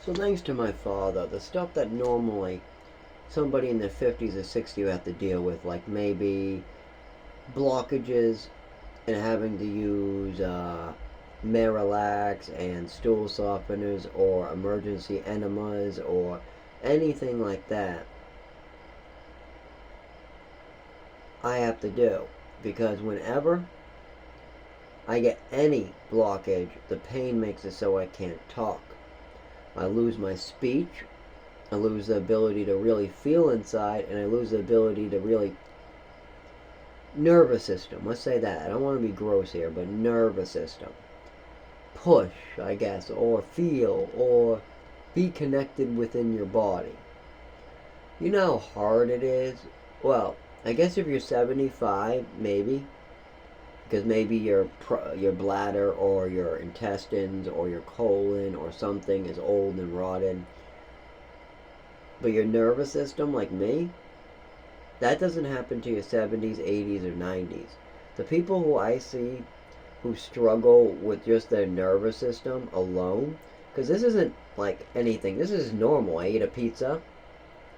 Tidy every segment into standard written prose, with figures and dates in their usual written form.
So thanks to my father, the stuff that normally somebody in their 50s or 60s would have to deal with, like maybe blockages and having to use Marilax and stool softeners or emergency enemas or anything like that, I have to do. Because whenever I get any blockage, the pain makes it so I can't talk. I lose my speech, I lose the ability to really feel inside, and I lose the ability to really nervous system. Let's say that. I don't want to be gross here, but nervous system. Push, I guess, or feel, or be connected within your body. You know how hard it is? Well, I guess if you're 75, maybe, because maybe your bladder or your intestines or your colon or something is old and rotted. But your nervous system, like me, that doesn't happen to your 70s, 80s, or 90s. The people who I see who struggle with just their nervous system alone, because this isn't like anything. This is normal. I eat a pizza,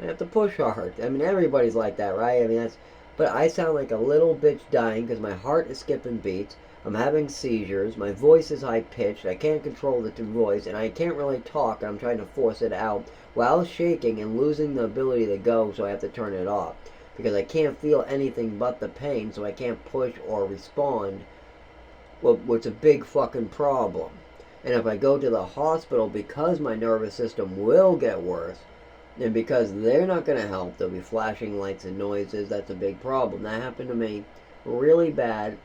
I have to push hard. I mean, everybody's like that, right? I mean, that's. But I sound like a little bitch dying because my heart is skipping beats. I'm having seizures. My voice is high pitched. I can't control the voice, and I can't really talk. I'm trying to force it out while shaking and losing the ability to go, so I have to turn it off because I can't feel anything but the pain, so I can't push or respond. Well, what's a big fucking problem. And if I go to the hospital because my nervous system will get worse, and because they're not going to help, there'll be flashing lights and noises. That's a big problem. That happened to me really bad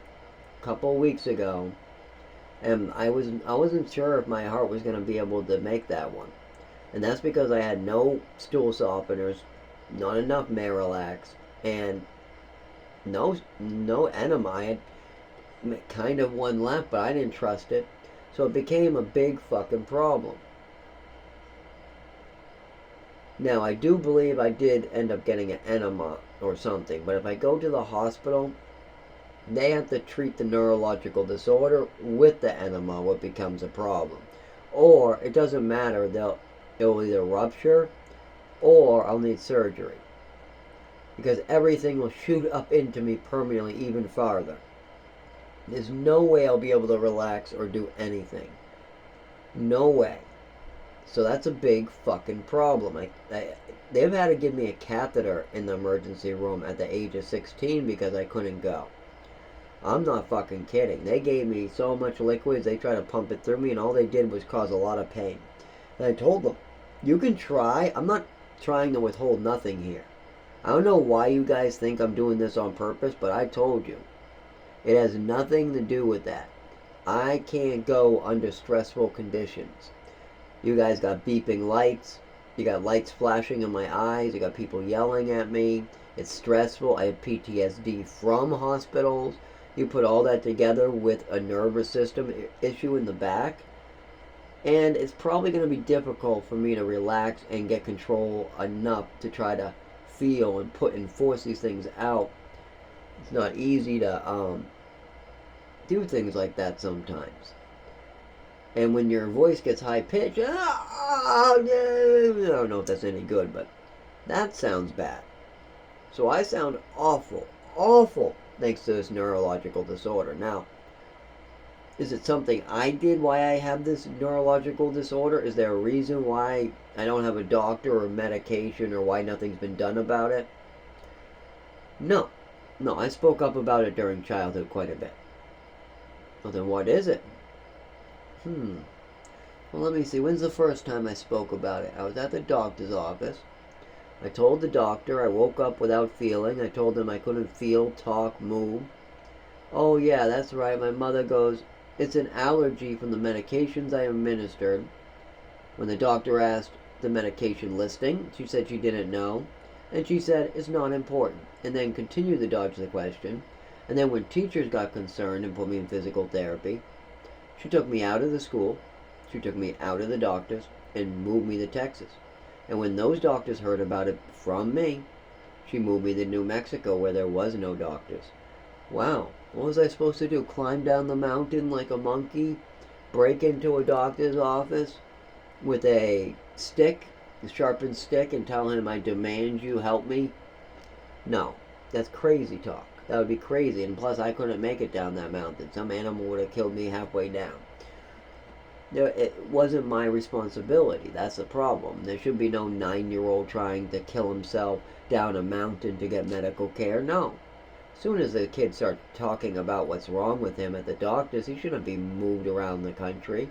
a couple of weeks ago, and I wasn't sure if my heart was going to be able to make that one. And that's because I had no stool softeners, not enough Marilax, and no enema. I had kind of one left, but I didn't trust it, so it became a big fucking problem. Now, I do believe I did end up getting an enema or something, but if I go to the hospital, they have to treat the neurological disorder with the enema, what becomes a problem. Or, it doesn't matter, it'll either rupture or I'll need surgery. Because everything will shoot up into me permanently even farther. There's no way I'll be able to relax or do anything. No way. So that's a big fucking problem. They've had to give me a catheter in the emergency room at the age of 16 because I couldn't go. I'm not fucking kidding. They gave me so much liquids, they tried to pump it through me, and all they did was cause a lot of pain. And I told them, you can try. I'm not trying to withhold nothing here. I don't know why you guys think I'm doing this on purpose, but I told you. It has nothing to do with that. I can't go under stressful conditions. You guys got beeping lights. You got lights flashing in my eyes. You got people yelling at me. It's stressful. I have PTSD from hospitals. You put all that together with a nervous system issue in the back, and it's probably going to be difficult for me to relax and get control enough to try to feel and put and force these things out. It's not easy to do things like that sometimes. And when your voice gets high pitched, I don't know if that's any good, but that sounds bad. So I sound awful, awful, thanks to this neurological disorder. Now, is it something I did why I have this neurological disorder? Is there a reason why I don't have a doctor or medication or why nothing's been done about it? No. No, I spoke up about it during childhood quite a bit. Well, then what is it? Well, let me see. When's the first time I spoke about it? I was at the doctor's office. I told the doctor I woke up without feeling. I told him I couldn't feel, talk, move. Oh, yeah, that's right. My mother goes, it's an allergy from the medications I administered. When the doctor asked the medication listing, she said she didn't know. And she said, it's not important. And then continued to dodge the question. And then when teachers got concerned and put me in physical therapy, she took me out of the school, she took me out of the doctors, and moved me to Texas. And when those doctors heard about it from me, she moved me to New Mexico where there was no doctors. Wow, what was I supposed to do? Climb down the mountain like a monkey? Break into a doctor's office? with a stick, a sharpened stick, and tell him, I demand you help me? No, that's crazy talk. That would be crazy, and plus I couldn't make it down that mountain. Some animal would have killed me halfway down. It wasn't my responsibility. That's the problem. There should be no 9-year-old trying to kill himself down a mountain to get medical care. No. As soon as the kid starts talking about what's wrong with him at the doctors, he shouldn't be moved around the country.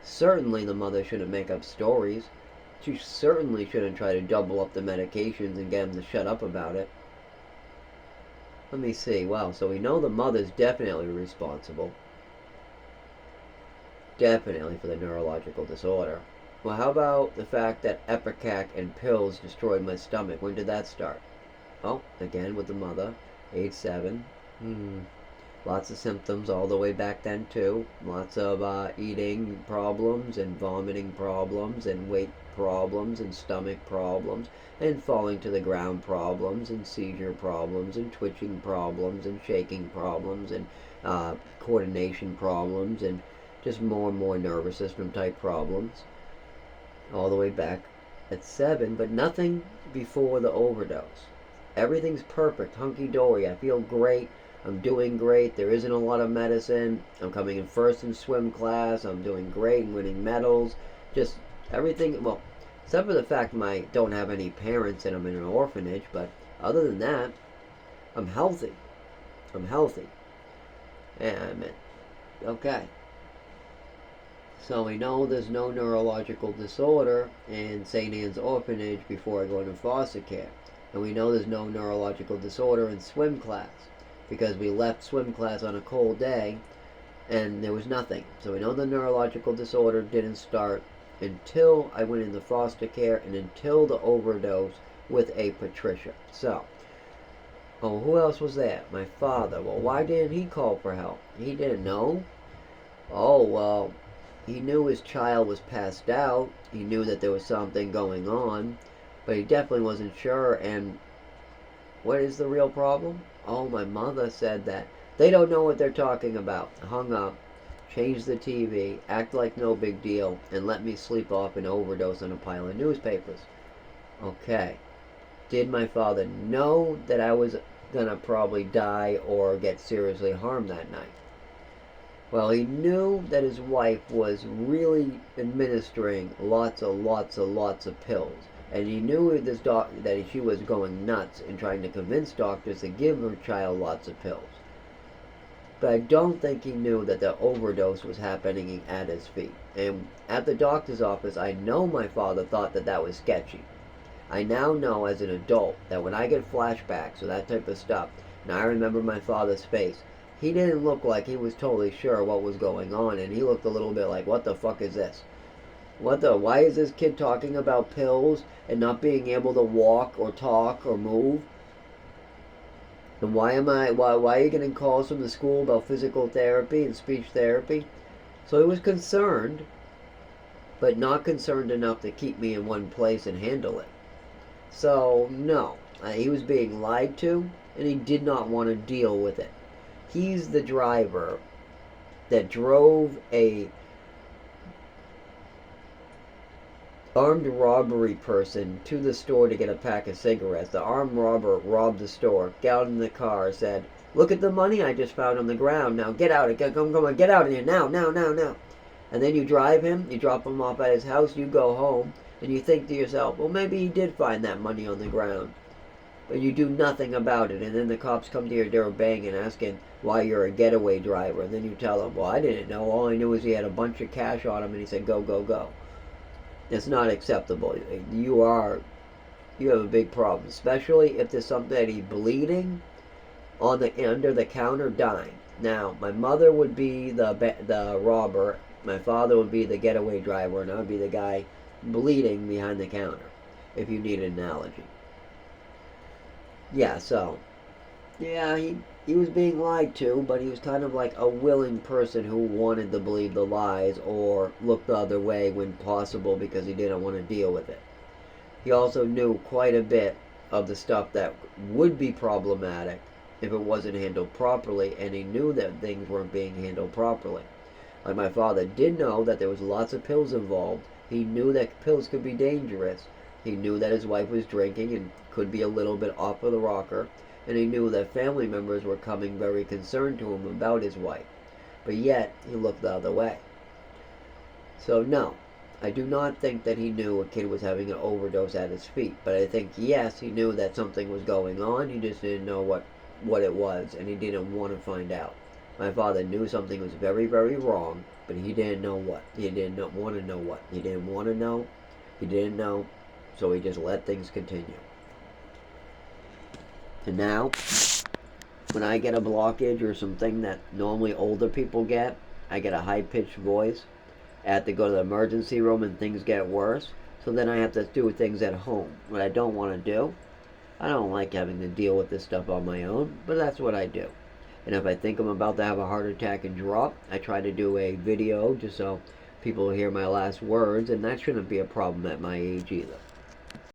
Certainly the mother shouldn't make up stories. She certainly shouldn't try to double up the medications and get him to shut up about it. Let me see. Wow, so we know the mother's definitely responsible. Definitely for the neurological disorder. Well, how about the fact that Ipecac and pills destroyed my stomach? When did that start? Oh, again with the mother, age 7. Lots of symptoms all the way back then too. Lots of eating problems and vomiting problems and weight problems and stomach problems and falling to the ground problems and seizure problems and twitching problems and shaking problems and coordination problems and just more and more nervous system type problems all the way back at 7, but nothing before the overdose. Everything's perfect, hunky-dory. I feel great. I'm doing great. There isn't a lot of medicine. I'm coming in first in swim class. I'm doing great and winning medals. Just everything, well, except for the fact I don't have any parents and I'm in an orphanage, but other than that, I'm healthy. I'm healthy. And, okay. So we know there's no neurological disorder in St. Anne's Orphanage before I go into foster care. And we know there's no neurological disorder in swim class because we left swim class on a cold day and there was nothing. So we know the neurological disorder didn't start until I went into foster care and until the overdose with a Patricia. So, oh, who else was there? My father. Well, why didn't he call for help? He didn't know. Oh, well, he knew his child was passed out. He knew that there was something going on, but he definitely wasn't sure. And what is the real problem? Oh, my mother said that they don't know what they're talking about. Hung up, changed the TV, act like no big deal, and let me sleep off and overdose on a pile of newspapers. Okay. Did my father know that I was gonna probably die or get seriously harmed that night? Well, he knew that his wife was really administering lots of pills. And he knew that she was going nuts and trying to convince doctors to give her child lots of pills. But I don't think he knew that the overdose was happening at his feet. And at the doctor's office, I know my father thought that that was sketchy. I now know as an adult that when I get flashbacks or that type of stuff, and I remember my father's face, he didn't look like he was totally sure what was going on, and he looked a little bit like, what the fuck is this? Why is this kid talking about pills and not being able to walk or talk or move? And why are you getting calls from the school about physical therapy and speech therapy? So he was concerned, but not concerned enough to keep me in one place and handle it. So, no, he was being lied to, and he did not want to deal with it. He's the driver that drove a armed robbery person to the store to get a pack of cigarettes. The armed robber robbed the store, got out in the car, said, look at the money I just found on the ground. Now get out. Come on, get out of here. Now. And then you drive him, you drop him off at his house, you go home, and you think to yourself, well, maybe he did find that money on the ground. But you do nothing about it, and then the cops come to your door banging, asking why you're a getaway driver. And then you tell them, well, I didn't know. All I knew is he had a bunch of cash on him, and he said, go. It's not acceptable. You have a big problem, especially if there's something that he's bleeding on the under the counter, dying. Now, my mother would be the robber, my father would be the getaway driver, and I would be the guy bleeding behind the counter, if you need an analogy. Yeah, so, yeah, he was being lied to, but he was kind of like a willing person who wanted to believe the lies or look the other way when possible because he didn't want to deal with it. He also knew quite a bit of the stuff that would be problematic if it wasn't handled properly, and he knew that things weren't being handled properly. Like my father did know that there was lots of pills involved, He knew that pills could be dangerous. He knew that his wife was drinking and could be a little bit off of the rocker. And he knew that family members were coming very concerned to him about his wife. But yet, he looked the other way. So no, I do not think that he knew a kid was having an overdose at his feet. But I think, yes, he knew that something was going on. He just didn't know what it was, and he didn't want to find out. My father knew something was very, very wrong, but he didn't know what. He didn't want to know what. He didn't want to know. He didn't know, so he just let things continue. And now, when I get a blockage or something that normally older people get, I get a high-pitched voice. I have to go to the emergency room and things get worse. So then I have to do things at home, what I don't want to do. I don't like having to deal with this stuff on my own, but that's what I do. And if I think I'm about to have a heart attack and drop, I try to do a video just so people hear my last words, and that shouldn't be a problem at my age either.